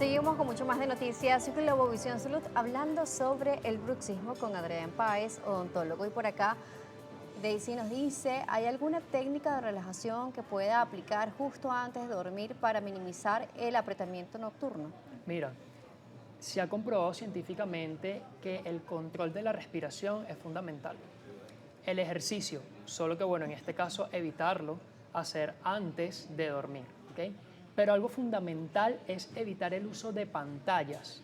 Seguimos con mucho más de noticias y Globovisión Salud hablando sobre el bruxismo con Adrián Páez, odontólogo. Y por acá, Daisy nos dice, ¿hay alguna técnica de relajación que pueda aplicar justo antes de dormir para minimizar el apretamiento nocturno? Mira, se ha comprobado científicamente que el control de la respiración es fundamental. El ejercicio, solo que bueno, en este caso evitarlo, hacer antes de dormir, ¿ok? Pero algo fundamental es evitar el uso de pantallas,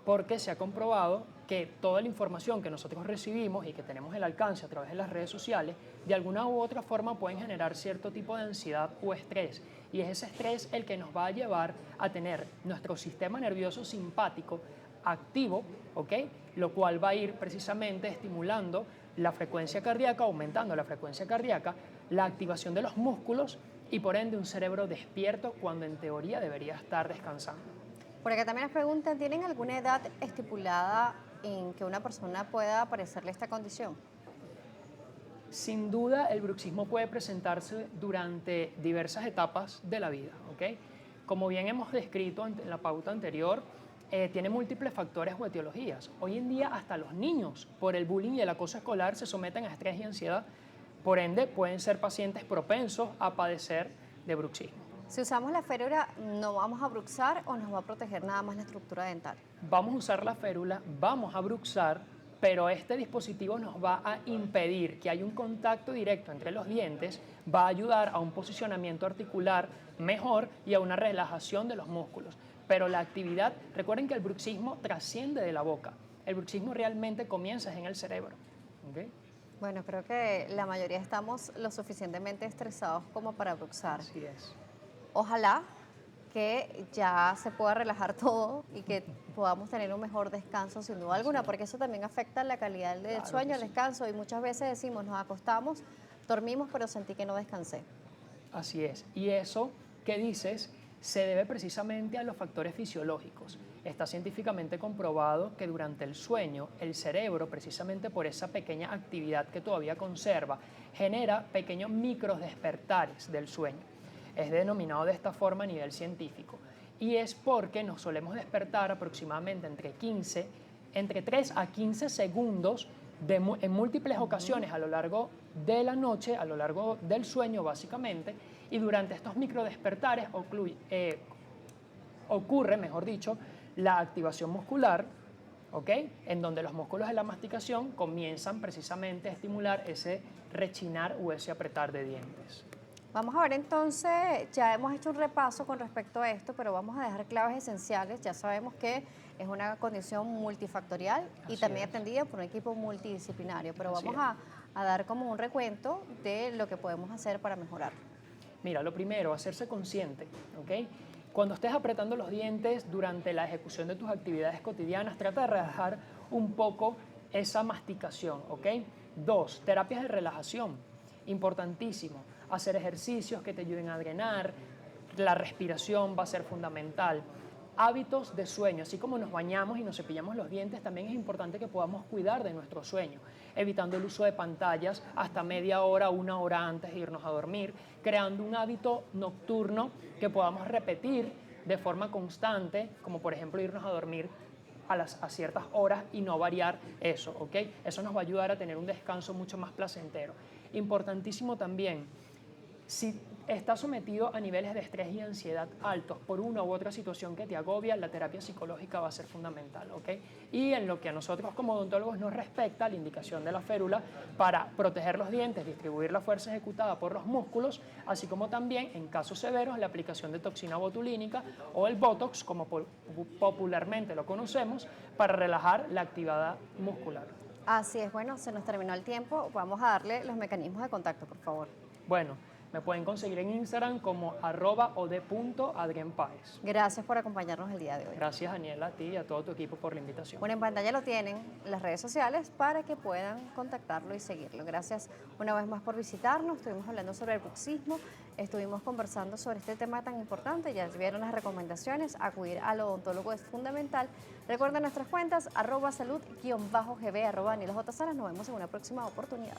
porque se ha comprobado que toda la información que nosotros recibimos y que tenemos el alcance a través de las redes sociales, de alguna u otra forma pueden generar cierto tipo de ansiedad o estrés. Y es ese estrés el que nos va a llevar a tener nuestro sistema nervioso simpático activo, ¿ok? Lo cual va a ir precisamente estimulando la frecuencia cardíaca, aumentando la frecuencia cardíaca, la activación de los músculos y por ende un cerebro despierto cuando en teoría debería estar descansando. Por acá también nos preguntan, ¿tienen alguna edad estipulada en que una persona pueda aparecerle esta condición? Sin duda, el bruxismo puede presentarse durante diversas etapas de la vida, ¿ok? Como bien hemos descrito en la pauta anterior, tiene múltiples factores o etiologías. Hoy en día, hasta los niños, por el bullying y el acoso escolar, se someten a estrés y ansiedad. Por ende, pueden ser pacientes propensos a padecer de bruxismo. Si usamos la férula, ¿no vamos a bruxar o nos va a proteger nada más la estructura dental? Vamos a usar la férula, vamos a bruxar, pero este dispositivo nos va a impedir que haya un contacto directo entre los dientes, va a ayudar a un posicionamiento articular mejor y a una relajación de los músculos. Pero la actividad, recuerden que el bruxismo trasciende de la boca. El bruxismo realmente comienza en el cerebro. ¿Okay? Bueno, creo que la mayoría estamos lo suficientemente estresados como para bruxar. Así es. Ojalá que ya se pueda relajar todo y que podamos tener un mejor descanso sin duda alguna, porque eso también afecta la calidad del Claro sueño, que el sí. descanso, y muchas veces decimos, nos acostamos, dormimos, pero sentí que no descansé. Así es. Y eso que dices se debe precisamente a los factores fisiológicos. Está científicamente comprobado que durante el sueño el cerebro, precisamente por esa pequeña actividad que todavía conserva, genera pequeños microdespertares del sueño. Es denominado de esta forma a nivel científico. Y es porque nos solemos despertar aproximadamente entre 3 a 15 segundos en múltiples ocasiones a lo largo de la noche, a lo largo del sueño básicamente, y durante estos microdespertares ocurre, mejor dicho, la activación muscular, ¿ok? En donde los músculos de la masticación comienzan precisamente a estimular ese rechinar o ese apretar de dientes. Vamos a ver entonces, ya hemos hecho un repaso con respecto a esto, pero vamos a dejar claves esenciales. Ya sabemos que es una condición multifactorial y Así también es. atendida por un equipo multidisciplinario, pero Así vamos es. a dar como un recuento de lo que podemos hacer para mejorar. Mira, lo primero, hacerse consciente, ¿ok? Cuando estés apretando los dientes durante la ejecución de tus actividades cotidianas, trata de relajar un poco esa masticación, ¿ok? 2, terapias de relajación, importantísimo. Hacer ejercicios que te ayuden a drenar, la respiración va a ser fundamental. Hábitos de sueño, así como nos bañamos y nos cepillamos los dientes, también es importante que podamos cuidar de nuestro sueño, evitando el uso de pantallas hasta media hora, una hora antes de irnos a dormir, creando un hábito nocturno que podamos repetir de forma constante, como por ejemplo irnos a dormir a ciertas horas y no variar eso, ¿ok? Eso nos va a ayudar a tener un descanso mucho más placentero. Importantísimo también, si estás sometido a niveles de estrés y ansiedad altos por una u otra situación que te agobia, la terapia psicológica va a ser fundamental, ¿ok? Y en lo que a nosotros como odontólogos nos respecta, la indicación de la férula para proteger los dientes, distribuir la fuerza ejecutada por los músculos, así como también, en casos severos, la aplicación de toxina botulínica o el Botox, como popularmente lo conocemos, para relajar la actividad muscular. Así es, bueno, se nos terminó el tiempo. Vamos a darle los mecanismos de contacto, por favor. Bueno, me pueden conseguir en Instagram como @od.adrianpaez. Gracias por acompañarnos el día de hoy. Gracias, Daniela, a ti y a todo tu equipo por la invitación. Bueno, en pantalla lo tienen, las redes sociales, para que puedan contactarlo y seguirlo. Gracias una vez más por visitarnos. Estuvimos hablando sobre el bruxismo, estuvimos conversando sobre este tema tan importante. Ya vieron las recomendaciones, acudir al odontólogo es fundamental. Recuerden nuestras cuentas, @salud_gb, @DanielaJSalas. Nos vemos en una próxima oportunidad.